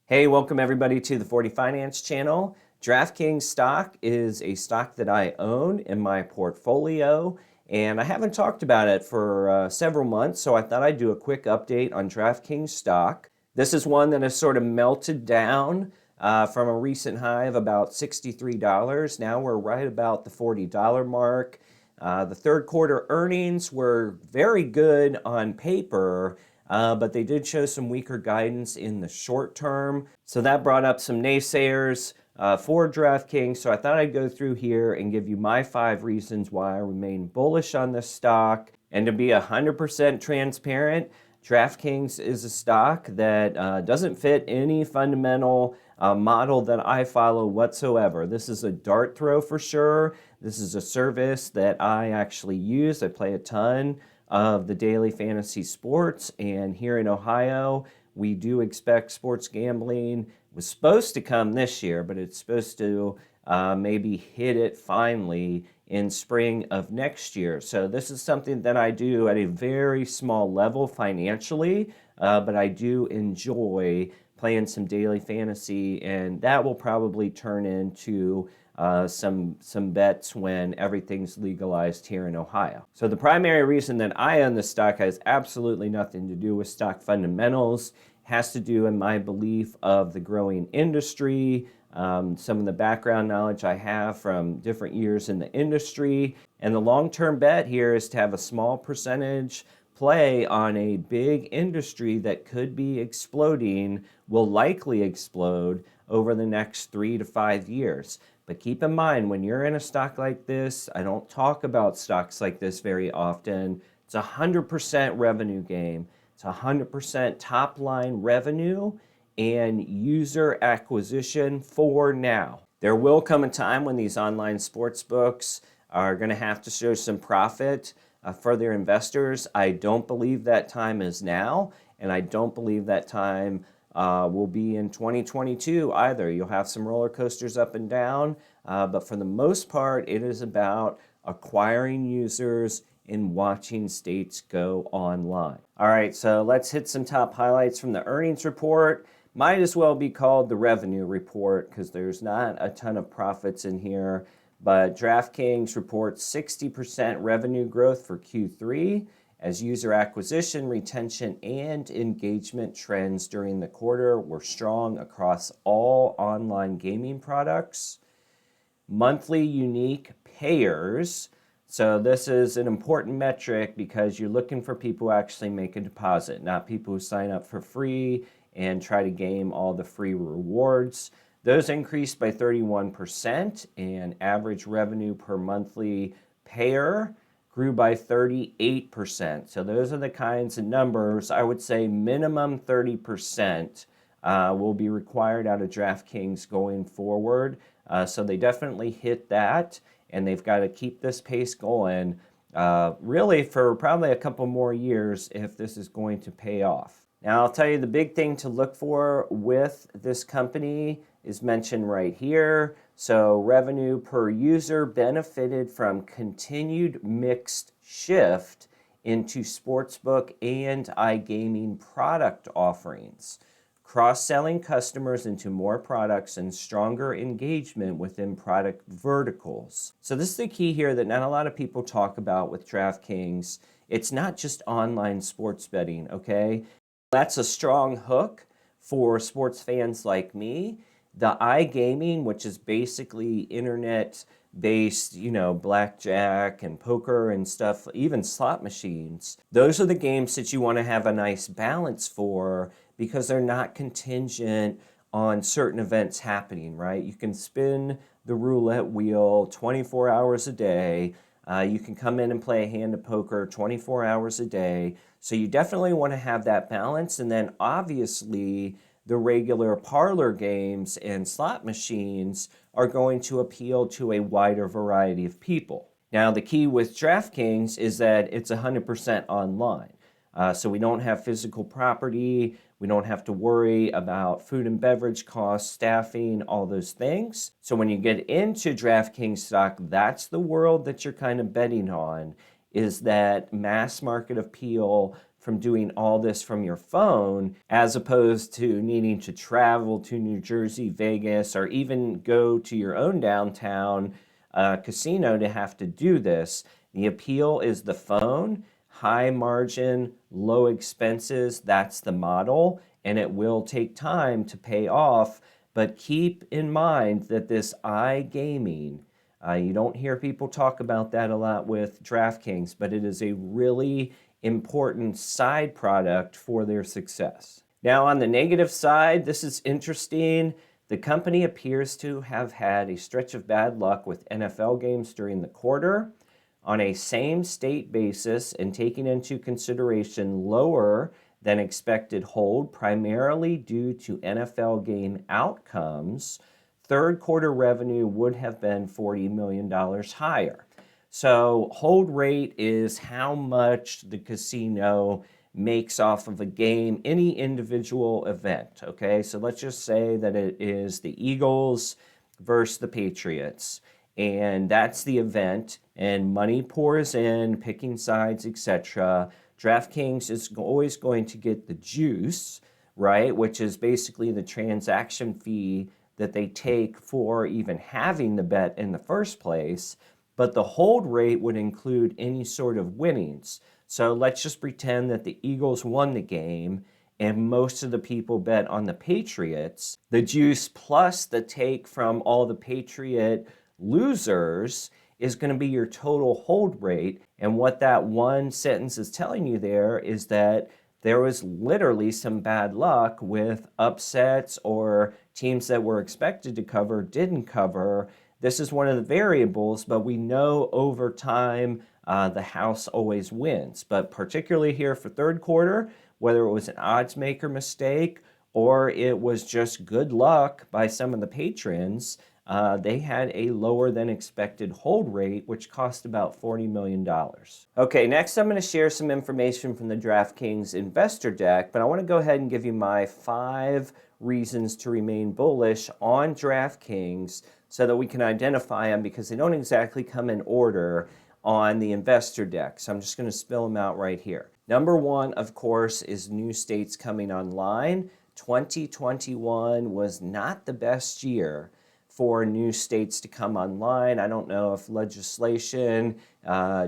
Hey, welcome everybody to the 40 Finance channel. DraftKings stock is a stock that I own in my portfolio, and I haven't talked about it for several months, so I thought I'd do a quick update on DraftKings stock. This is one that has sort of melted down from a recent high of about $63. Now we're right about the $40 mark. The third quarter earnings were very good on paper, but they did show some weaker guidance in the short term. So that brought up some naysayers for DraftKings. So I thought I'd go through here and give you my 5 reasons why I remain bullish on this stock. And to be 100% transparent, DraftKings is a stock that doesn't fit any fundamental model that I follow whatsoever. This is a dart throw for sure. This is a service that I actually use. I play a ton of the daily fantasy sports, and here in Ohio we do expect sports gambling. It was supposed to come this year, but it's supposed to maybe hit it finally in spring of next year. So this is something that I do at a very small level financially, but I do enjoy playing some daily fantasy, and that will probably turn into some bets when everything's legalized here in Ohio. So the primary reason that I own the stock has absolutely nothing to do with stock fundamentals. It has to do, in my belief, of the growing industry, some of the background knowledge I have from different years in the industry. And the long-term bet here is to have a small percentage play on a big industry that could be exploding, will likely explode over the next 3 to 5 years. But keep in mind, when you're in a stock like this, I don't talk about stocks like this very often. It's a 100% revenue game. It's 100% top line revenue and user acquisition for now. There will come a time when these online sports books are going to have to show some profit for their investors. I don't believe that time is now, and I don't believe that time will be in 2022 either. You'll have some roller coasters up and down, but for the most part, it is about acquiring users and watching states go online. All right, so let's hit some top highlights from the earnings report. Might as well be called the revenue report because there's not a ton of profits in here, but DraftKings reports 60% revenue growth for Q3 as user acquisition, retention, and engagement trends during the quarter were strong across all online gaming products. Monthly unique payers. So this is an important metric because you're looking for people who actually make a deposit, not people who sign up for free and try to game all the free rewards. Those increased by 31%, and average revenue per monthly payer grew by 38%. So those are the kinds of numbers. I would say minimum 30% will be required out of DraftKings going forward. So they definitely hit that, and they've got to keep this pace going really for probably a couple more years if this is going to pay off. Now, I'll tell you the big thing to look for with this company is mentioned right here. So revenue per user benefited from continued mixed shift into sportsbook and iGaming product offerings, cross-selling customers into more products and stronger engagement within product verticals. So this is the key here that not a lot of people talk about with DraftKings. It's not just online sports betting, okay? That's a strong hook for sports fans like me. The iGaming, which is basically internet-based, blackjack and poker and stuff, even slot machines, those are the games that you want to have a nice balance for because they're not contingent on certain events happening, right? You can spin the roulette wheel 24 hours a day. You can come in and play a hand of poker 24 hours a day. So you definitely want to have that balance. And then obviously the regular parlor games and slot machines are going to appeal to a wider variety of people. Now, the key with DraftKings is that it's 100% online. So we don't have physical property. We don't have to worry about food and beverage costs, staffing, all those things. So when you get into DraftKings stock, that's the world that you're kind of betting on, is that mass market appeal from doing all this from your phone, as opposed to needing to travel to New Jersey, Vegas, or even go to your own downtown casino to have to do this. The appeal is the phone, high margin, low expenses. That's the model, and it will take time to pay off. But keep in mind that this iGaming, you don't hear people talk about that a lot with DraftKings, but it is a really important side product for their success. Now, on the negative side, this is interesting. The company appears to have had a stretch of bad luck with NFL games during the quarter. On a same state basis and taking into consideration lower than expected hold, primarily due to NFL game outcomes, third quarter revenue would have been $40 million higher. So hold rate is how much the casino makes off of a game, any individual event, okay? So let's just say that it is the Eagles versus the Patriots, and that's the event, and money pours in, picking sides, etc. DraftKings is always going to get the juice, right, which is basically the transaction fee that they take for even having the bet in the first place, but the hold rate would include any sort of winnings. So let's just pretend that the Eagles won the game and most of the people bet on the Patriots. The juice plus the take from all the Patriot losers is going to be your total hold rate. And what that one sentence is telling you there is that there was literally some bad luck with upsets or teams that were expected to cover didn't cover. This is one of the variables, but we know over time the house always wins. But particularly here for third quarter, whether it was an odds maker mistake or it was just good luck by some of the patrons, they had a lower than expected hold rate, which cost about $40 million. Okay, next I'm going to share some information from the DraftKings investor deck, but I want to go ahead and give you my 5 reasons to remain bullish on DraftKings so that we can identify them, because they don't exactly come in order on the investor deck. So I'm just going to spill them out right here. Number 1, of course, is new states coming online. 2021 was not the best year for new states to come online. I don't know if legislation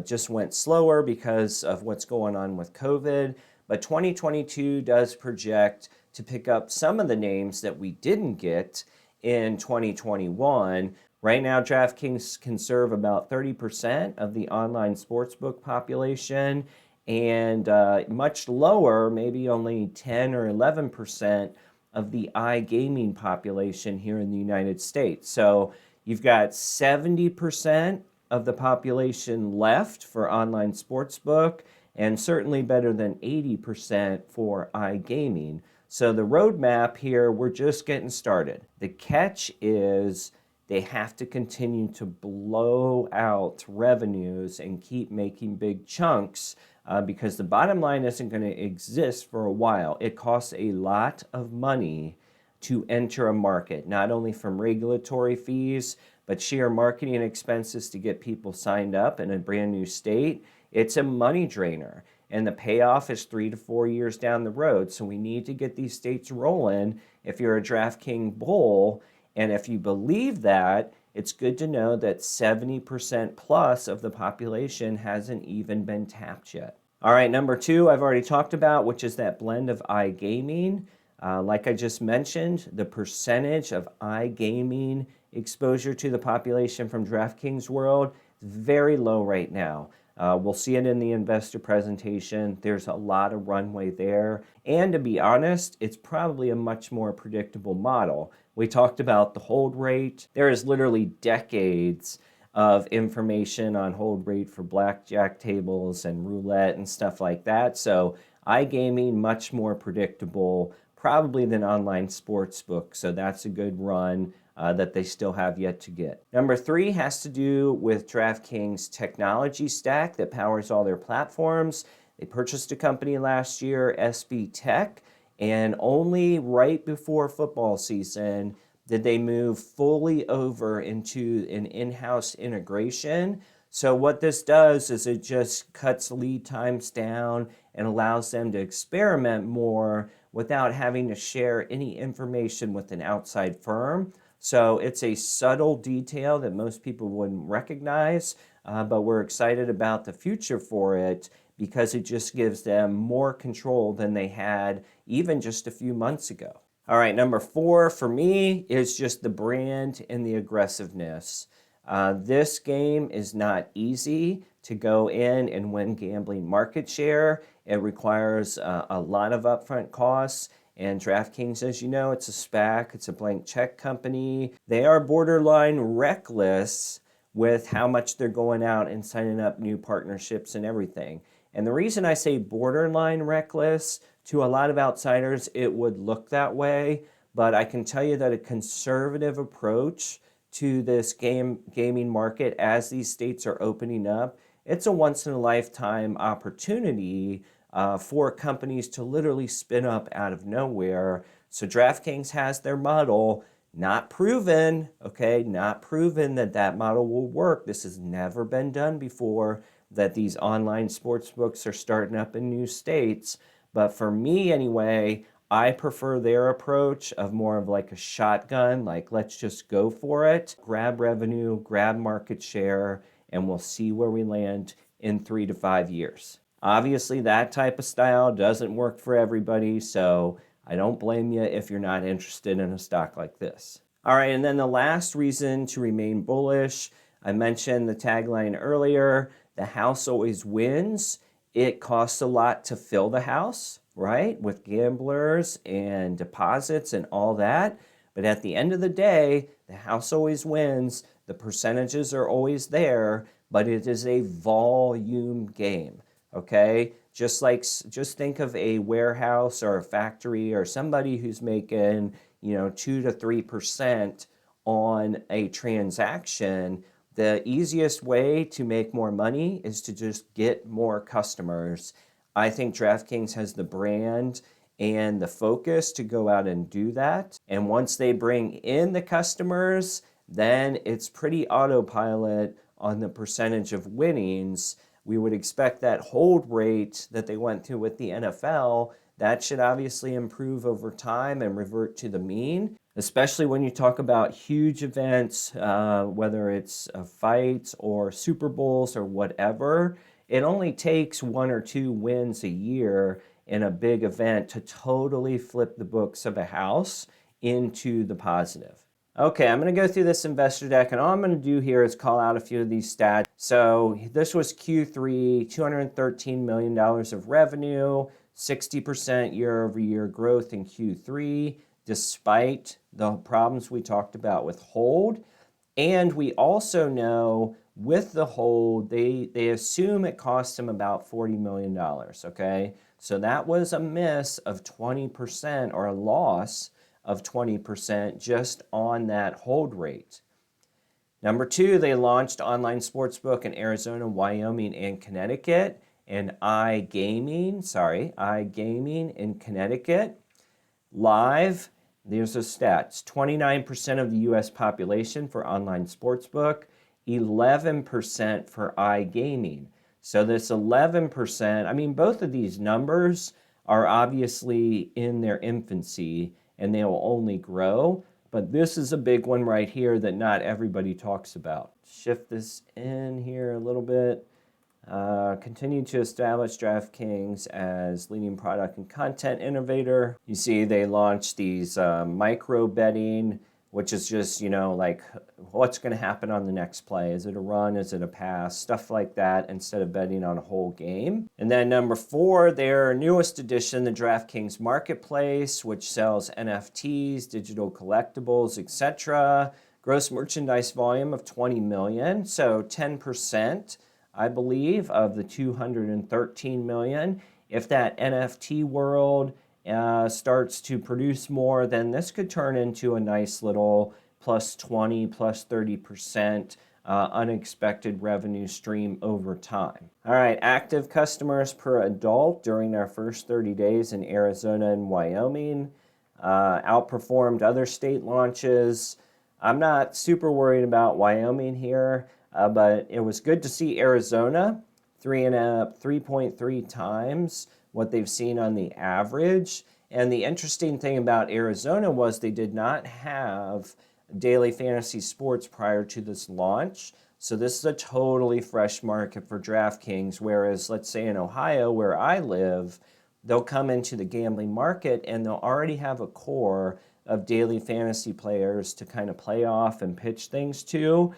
just went slower because of what's going on with COVID, but 2022 does project to pick up some of the names that we didn't get in 2021. Right now, DraftKings can serve about 30% of the online sportsbook population, and much lower, maybe only 10 or 11% of the iGaming population here in the United States. So you've got 70% of the population left for online sportsbook, and certainly better than 80% for iGaming. So the roadmap here, we're just getting started. The catch is they have to continue to blow out revenues and keep making big chunks because the bottom line isn't going to exist for a while. It costs a lot of money to enter a market, not only from regulatory fees, but sheer marketing expenses to get people signed up in a brand new state. It's a money drainer, and the payoff is 3 to 4 years down the road. So we need to get these states rolling if you're a DraftKings bull. And if you believe that, it's good to know that 70% plus of the population hasn't even been tapped yet. All right, number 2, I've already talked about, which is that blend of iGaming. Like I just mentioned, the percentage of iGaming exposure to the population from DraftKings world is very low right now. We'll see it in the investor presentation. There's a lot of runway there. And to be honest, it's probably a much more predictable model. We talked about the hold rate. There is literally decades of information on hold rate for blackjack tables and roulette and stuff like that. So iGaming, much more predictable, probably than online sportsbook. So that's a good run that they still have yet to get. Number 3 has to do with DraftKings technology stack that powers all their platforms. They purchased a company last year, SB Tech, and only right before football season did they move fully over into an in-house integration So what this does is it just cuts lead times down and allows them to experiment more without having to share any information with an outside firm. So it's a subtle detail that most people wouldn't recognize, but we're excited about the future for it because it just gives them more control than they had even just a few months ago. All right, number 4 for me is just the brand and the aggressiveness. This game is not easy to go in and win gambling market share. It requires a lot of upfront costs. And DraftKings, as you know, it's a SPAC, it's a blank check company. They are borderline reckless with how much they're going out and signing up new partnerships and everything. And the reason I say borderline reckless, to a lot of outsiders, it would look that way. But I can tell you that a conservative approach to this gaming market as these states are opening up, it's a once-in-a-lifetime opportunity for companies to literally spin up out of nowhere. So DraftKings has their model, not proven, okay, not proven that that model will work. This has never been done before, that these online sports books are starting up in new states. But for me anyway, I prefer their approach of more of like a shotgun, like let's just go for it, grab revenue, grab market share, and we'll see where we land in 3 to 5 years. Obviously, that type of style doesn't work for everybody, so I don't blame you if you're not interested in a stock like this. All right, and then the last reason to remain bullish, I mentioned the tagline earlier, the house always wins. It costs a lot to fill the house, right, with gamblers and deposits and all that. But at the end of the day, the house always wins. The percentages are always there, but it is a volume game, okay? Just think of a warehouse or a factory or somebody who's making, 2 to 3% on a transaction. The easiest way to make more money is to just get more customers. I think DraftKings has the brand and the focus to go out and do that. And once they bring in the customers, then it's pretty autopilot on the percentage of winnings. We would expect that hold rate that they went through with the NFL, that should obviously improve over time and revert to the mean, especially when you talk about huge events, whether it's fights or Super Bowls or whatever. It only takes 1 or 2 wins a year in a big event to totally flip the books of a house into the positive. Okay, I'm going to go through this investor deck, and all I'm going to do here is call out a few of these stats. So this was Q3, $213 million of revenue, 60% year-over-year growth in Q3, despite the problems we talked about with hold. And we also know with the hold, they assume it cost them about $40 million, okay? So that was a miss of 20% or a loss of 20% just on that hold rate. Number 2, they launched online sportsbook in Arizona, Wyoming, and Connecticut, and iGaming in Connecticut. Live, there's the stats, 29% of the U.S. population for online sportsbook, 11% for iGaming. So this 11%, both of these numbers are obviously in their infancy, and they will only grow. But this is a big one right here that not everybody talks about. Shift this in here a little bit. Continue to establish DraftKings as leading product and content innovator. You see they launched these micro betting, which is just, like what's going to happen on the next play. Is it a run? Is it a pass? Stuff like that instead of betting on a whole game. And then number 4, their newest edition, the DraftKings Marketplace, which sells NFTs, digital collectibles, etc. Gross merchandise volume of 20 million, so 10%, I believe, of the 213 million. If that NFT world starts to produce more, then this could turn into a nice little plus 20, plus 30% unexpected revenue stream over time. All right, active customers per adult during our first 30 days in Arizona and Wyoming outperformed other state launches. I'm not super worried about Wyoming here. but it was good to see Arizona 3.3 times what they've seen on the average. And the interesting thing about Arizona was they did not have daily fantasy sports prior to this launch. So this is a totally fresh market for DraftKings, whereas let's say in Ohio, where I live, they'll come into the gambling market and they'll already have a core of daily fantasy players to kind of play off and pitch things to.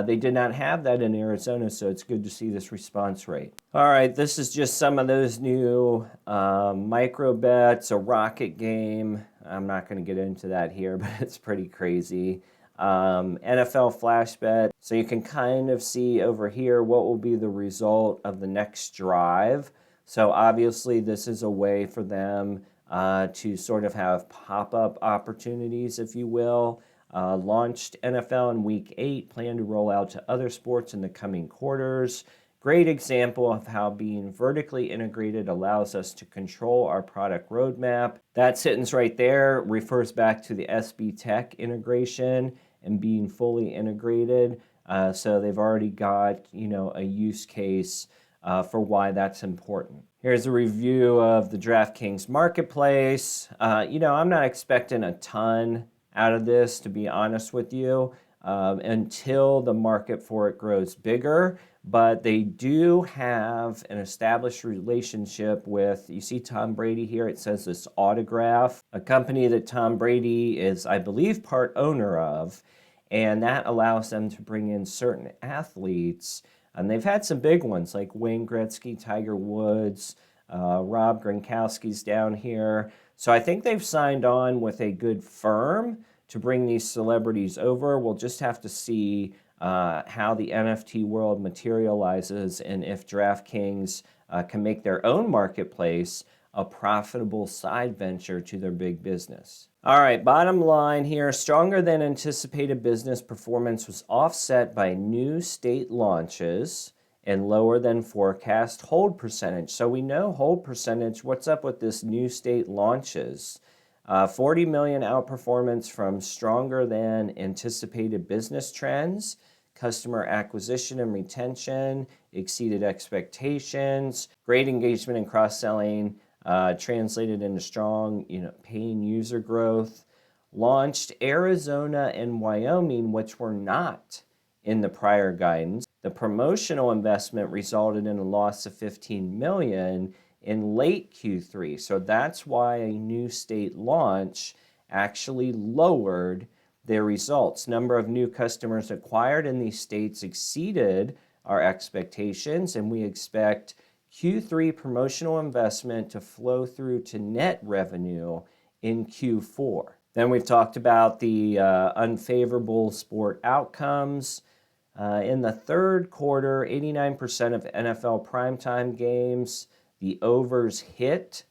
They did not have that in Arizona, so it's good to see this response rate. All right, this is just some of those new micro bets, a rocket game. I'm not going to get into that here, but it's pretty crazy. NFL flash bet. So you can kind of see over here what will be the result of the next drive. So obviously this is a way for them to sort of have pop-up opportunities, if you will. Launched NFL in week 8, plan to roll out to other sports in the coming quarters. Great example of how being vertically integrated allows us to control our product roadmap. That sentence right there refers back to the SB Tech integration and being fully integrated. So they've already got, a use case for why that's important. Here's a review of the DraftKings marketplace. I'm not expecting a ton out of this, to be honest with you, until the market for it grows bigger. But they do have an established relationship with, you see Tom Brady here, it says this Autograph, a company that Tom Brady is, I believe, part owner of, and that allows them to bring in certain athletes. And they've had some big ones like Wayne Gretzky, Tiger Woods, Rob Gronkowski's down here. So I think they've signed on with a good firm to bring these celebrities over. We'll just have to see how the NFT world materializes and if DraftKings can make their own marketplace a profitable side venture to their big business. All right, bottom line here, stronger than anticipated business performance was offset by new state launches and lower than forecast hold percentage. So we know hold percentage, what's up with this new state launches? 40 million outperformance from stronger than anticipated business trends, customer acquisition and retention exceeded expectations, great engagement and cross-selling translated into strong, paying user growth. Launched Arizona and Wyoming, which were not in the prior guidance. The promotional investment resulted in a loss of 15 million in late Q3. So that's why a new state launch actually lowered their results. Number of new customers acquired in these states exceeded our expectations, and we expect Q3 promotional investment to flow through to net revenue in Q4. Then we've talked about the unfavorable sport outcomes. In the third quarter, 89% of NFL primetime games, the overs hit.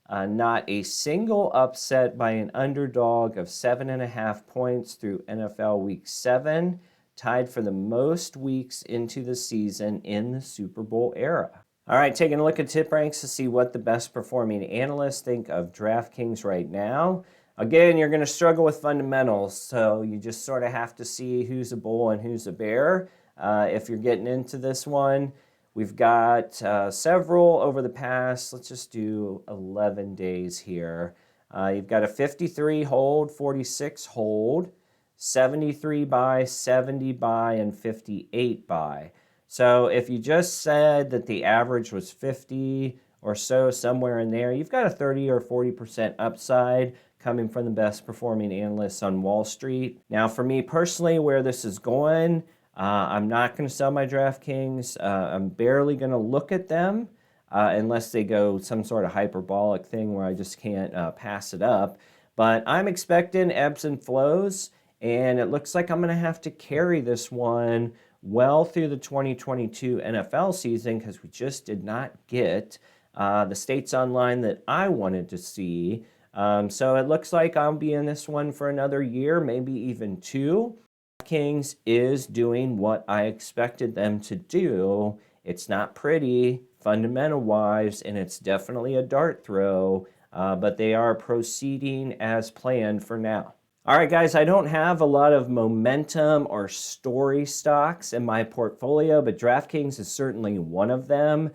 Not a single upset by an underdog of 7.5 points through NFL Week 7, tied for the most weeks into the season in the Super Bowl era. All right, taking a look at TipRanks to see what the best performing analysts think of DraftKings right now. Again, you're going to struggle with fundamentals, so you just sort of have to see who's a bull and who's a bear. If you're getting into this one, we've got several over the past, let's just do 11 days here. You've got a 53 hold, 46 hold, 73 buy, 70 buy, and 58 buy. So if you just said that the average was 50 or so, somewhere in there, you've got a 30 or 40% upside coming from the best performing analysts on Wall Street. Now, for me personally, where this is going, I'm not going to sell my DraftKings. I'm barely going to look at them unless they go some sort of hyperbolic thing where I just can't pass it up. But I'm expecting ebbs and flows, and it looks like I'm going to have to carry this one well through the 2022 NFL season because we just did not get the states online that I wanted to see. So it looks like I'll be in this one for another year, maybe even 2. DraftKings is doing what I expected them to do. It's not pretty, fundamental-wise, and it's definitely a dart throw, but they are proceeding as planned for now. All right, guys, I don't have a lot of momentum or story stocks in my portfolio, but DraftKings is certainly one of them.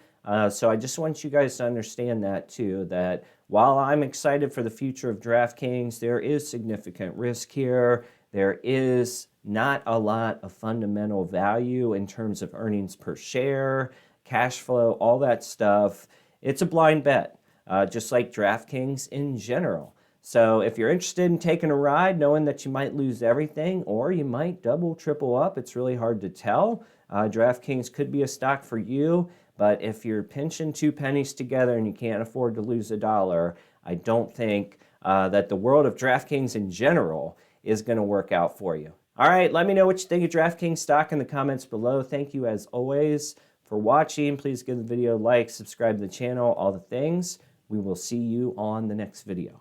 So I just want you guys to understand that too, that while I'm excited for the future of DraftKings, there is significant risk here. There is not a lot of fundamental value in terms of earnings per share, cash flow, all that stuff. It's a blind bet, just like DraftKings in general. So if you're interested in taking a ride, knowing that you might lose everything or you might double, triple up, it's really hard to tell. DraftKings could be a stock for you, but if you're pinching 2 pennies together and you can't afford to lose $1, I don't think that the world of DraftKings in general is going to work out for you. All right, let me know what you think of DraftKings stock in the comments below. Thank you as always for watching. Please give the video a like, subscribe to the channel, all the things. We will see you on the next video.